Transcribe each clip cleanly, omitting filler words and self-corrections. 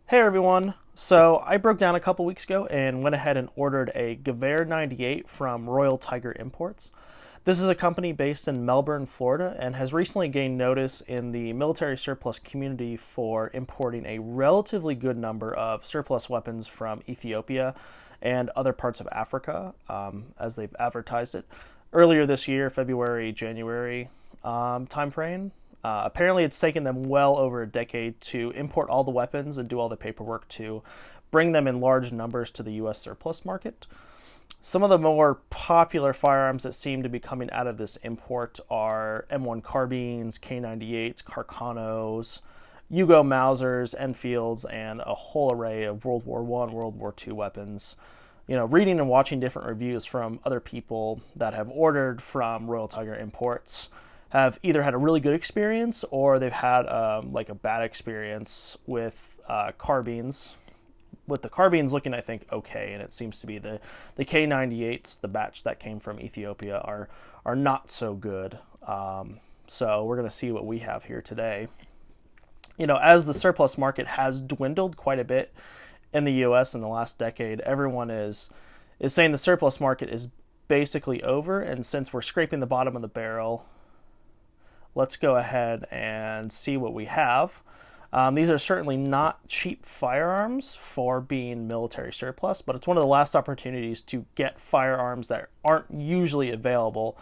Hey everyone! So I broke down a couple weeks ago and went ahead and ordered a Gewehr 98 from Royal Tiger Imports. This is a company based in Melbourne, Florida, and has recently gained notice in the military surplus community for importing a relatively good number of surplus weapons from Ethiopia and other parts of Africa, as they've advertised it. Earlier this year, February, January timeframe. Apparently, it's taken them well over a decade to import all the weapons and do all the paperwork to bring them in large numbers to the U.S. surplus market. Some of the more popular firearms that seem to be coming out of this import are M1 carbines, K98s, Carcanos, Yugo Mausers, Enfields, and a whole array of World War I, World War II weapons. Reading and watching different reviews from other people that have ordered from Royal Tiger Imports have either had a really good experience or they've had like a bad experience with carbines. With the carbines looking, I think, okay, and it seems to be the K98s, the batch that came from Ethiopia, are not so good. So we're going to see what we have here today. As the surplus market has dwindled quite a bit in the U.S. in the last decade, everyone is saying the surplus market is basically over, and since we're scraping the bottom of the barrel, let's go ahead and see what we have. These are certainly not cheap firearms for being military surplus, but it's one of the last opportunities to get firearms that aren't usually available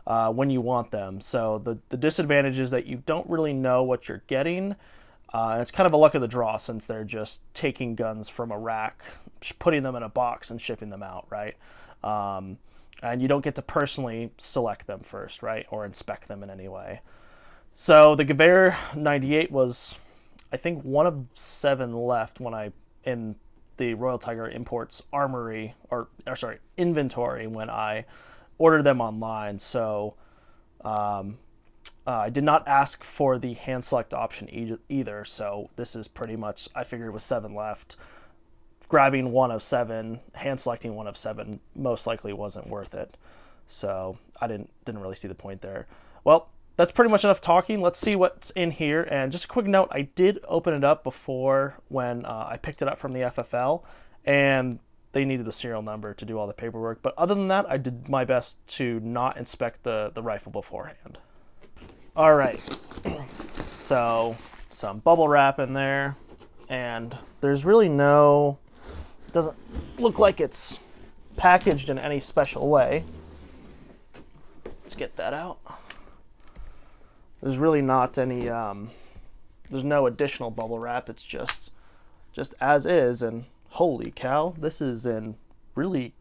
when you want them. So the disadvantage is that you don't really know what you're getting. It's kind of a luck of the draw since they're just taking guns from a rack, putting them in a box and shipping them out, right? And you don't get to personally select them first, right, or inspect them in any way. So the Gewehr 98 was, I think, one of 7 left in the Royal Tiger Imports inventory when I ordered them online. So I did not ask for the hand select option either. So this is pretty much, I figured it was 7 left. Grabbing one of 7, hand selecting one of 7 most likely wasn't worth it. So I didn't really see the point there. Well, that's pretty much enough talking. Let's see what's in here. And just a quick note, I did open it up before when I picked it up from the FFL, and they needed the serial number to do all the paperwork. But other than that, I did my best to not inspect the rifle beforehand. All right, so some bubble wrap in there, and there's really it doesn't look like it's packaged in any special way. Let's get that out. There's really not any, there's no additional bubble wrap. It's just as is, and holy cow, this is in really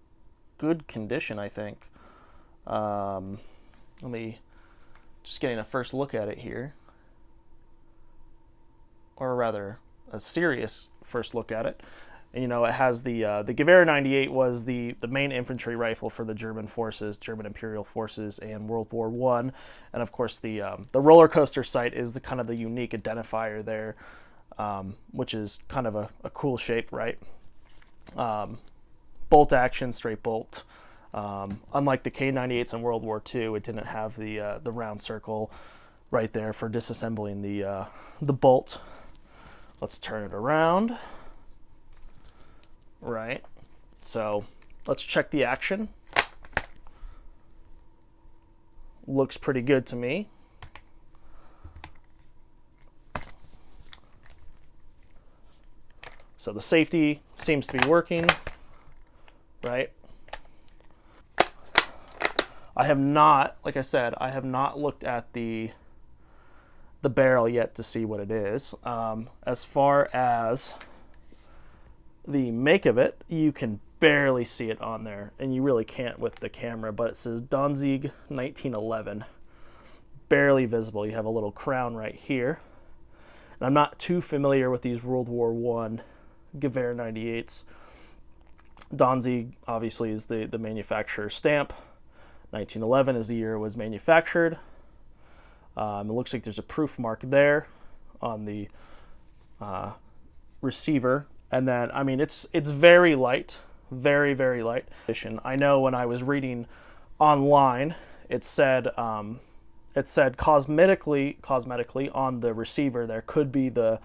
good condition, I think. Let me, just getting a first look at it here. Or rather, a serious first look at it. And, it has the Gewehr 98 was the main infantry rifle for the German forces, German Imperial forces, and World War I. And of course, the roller coaster sight is the kind of the unique identifier there, which is kind of a cool shape, right? Bolt action, straight bolt. Unlike the K98s in World War II, it didn't have the round circle right there for disassembling the bolt. Let's turn it around. Right, so let's check the action. Looks pretty good to me. So the safety seems to be working, right? I have not, like I said, I have not looked at the barrel yet to see what it is. As far as the make of it, you can barely see it on there, and you really can't with the camera, but it says Danzig 1911. Barely visible. You have a little crown right here. And I'm not too familiar with these World War I Gewehr 98s. Danzig obviously is the manufacturer's stamp. 1911 is the year it was manufactured. It looks like there's a proof mark there on the receiver. And then, I mean, it's very light, very, very light. I know when I was reading online, it said cosmetically on the receiver there could be the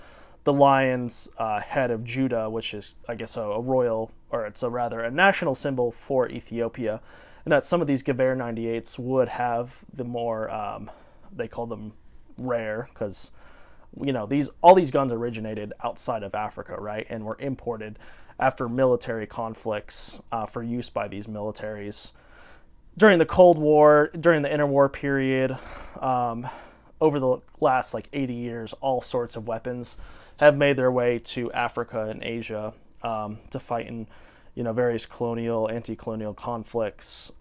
the lion's head of Judah, which is, I guess, a royal, or it's a national symbol for Ethiopia, and that some of these Gewehr 98s would have the more, they call them rare, because all these guns originated outside of Africa, right, and were imported after military conflicts for use by these militaries during the Cold War, during the interwar period. Over the last 80 years, all sorts of weapons have made their way to Africa and Asia to fight in various colonial, anti-colonial conflicts,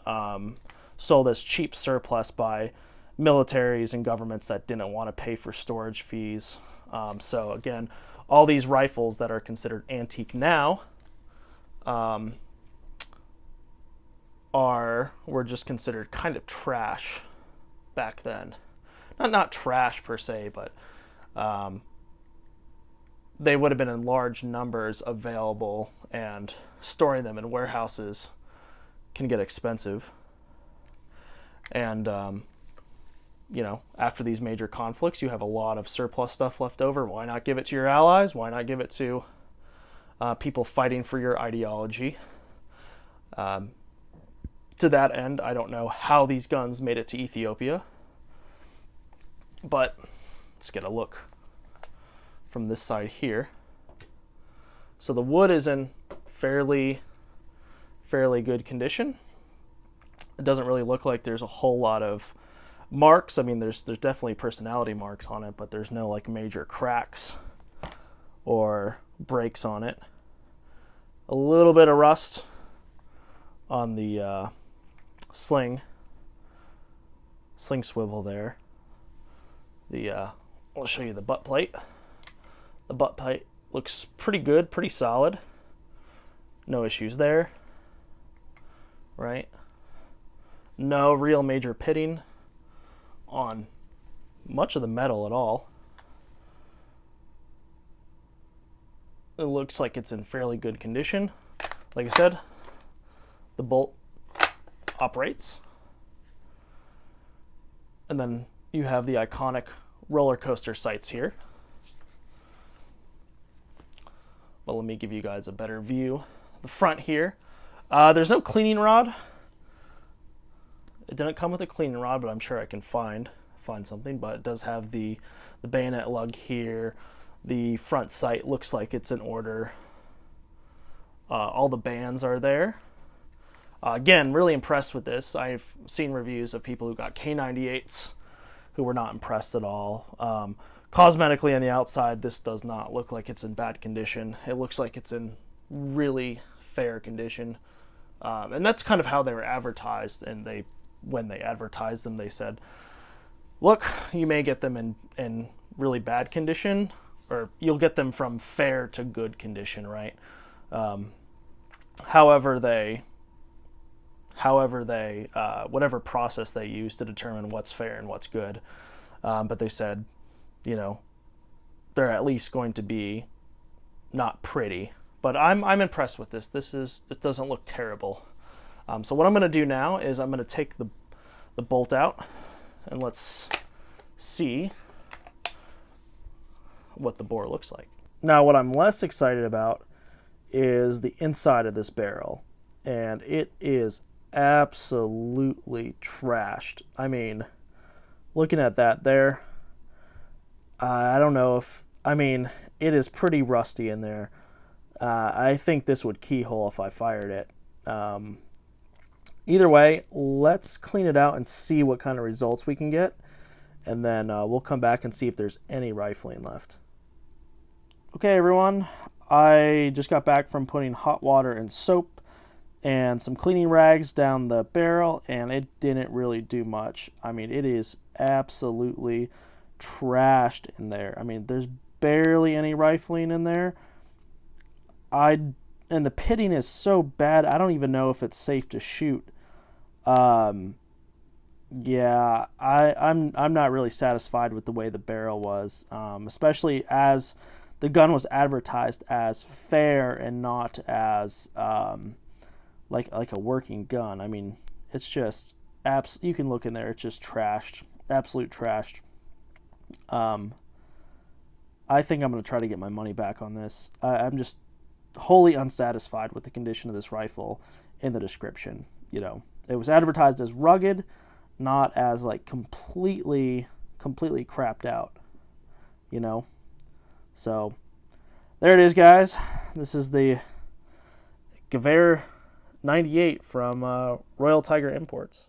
sold as cheap surplus by militaries and governments that didn't want to pay for storage fees. So again, all these rifles that are considered antique now were just considered kind of trash back then. Not trash per se, but they would have been in large numbers available, and storing them in warehouses can get expensive. And after these major conflicts, you have a lot of surplus stuff left over. Why not give it to your allies? Why not give it to people fighting for your ideology? To that end, I don't know how these guns made it to Ethiopia, but let's get a look from this side here. So the wood is in fairly good condition. It doesn't really look like there's a whole lot of marks. I mean, there's definitely personality marks on it, but there's no major cracks or breaks on it. A little bit of rust on the sling swivel there. I'll show you the butt plate. The butt plate looks pretty good, pretty solid. No issues there, right? No real major pitting on much of the metal at all. It looks like it's in fairly good condition. Like I said, the bolt operates. And then you have the iconic roller coaster sights here. Well, let me give you guys a better view. The front here, there's no cleaning rod. It didn't come with a cleaning rod, but I'm sure I can find something. But it does have the bayonet lug here. The front sight looks like it's in order. All the bands are there. Again, really impressed with this. I've seen reviews of people who got K98s who were not impressed at all. Cosmetically on the outside, this does not look like it's in bad condition. It looks like it's in really fair condition. And that's kind of how they were advertised. And when they advertised them, they said, look, you may get them in really bad condition, or you'll get them from fair to good condition, right? However they whatever process they use to determine what's fair and what's good. But they said, they're at least going to be not pretty. But I'm impressed with this. This doesn't look terrible. So what I'm going to do now is I'm going to take the bolt out, and let's see what the bore looks like. Now, what I'm less excited about is the inside of this barrel, and it is absolutely trashed. I mean, looking at that there, I don't know it is pretty rusty in there. I think this would keyhole if I fired it. Either way, let's clean it out and see what kind of results we can get, and then we'll come back and see if there's any rifling left. Okay, everyone, I just got back from putting hot water and soap and some cleaning rags down the barrel, and it didn't really do much. I mean, it is absolutely trashed in there. I mean, there's barely any rifling in there. And the pitting is so bad, I don't even know if it's safe to shoot. Yeah, I'm not really satisfied with the way the barrel was, especially as the gun was advertised as fair and not as like a working gun. I mean, it's just you can look in there, it's just trashed, absolute trashed. I think I'm going to try to get my money back on this. I'm just wholly unsatisfied with the condition of this rifle in the description. You know, it was advertised as rugged, not as like completely crapped out, you know. So there it is, guys. This is the Gewehr 98 from Royal Tiger Imports.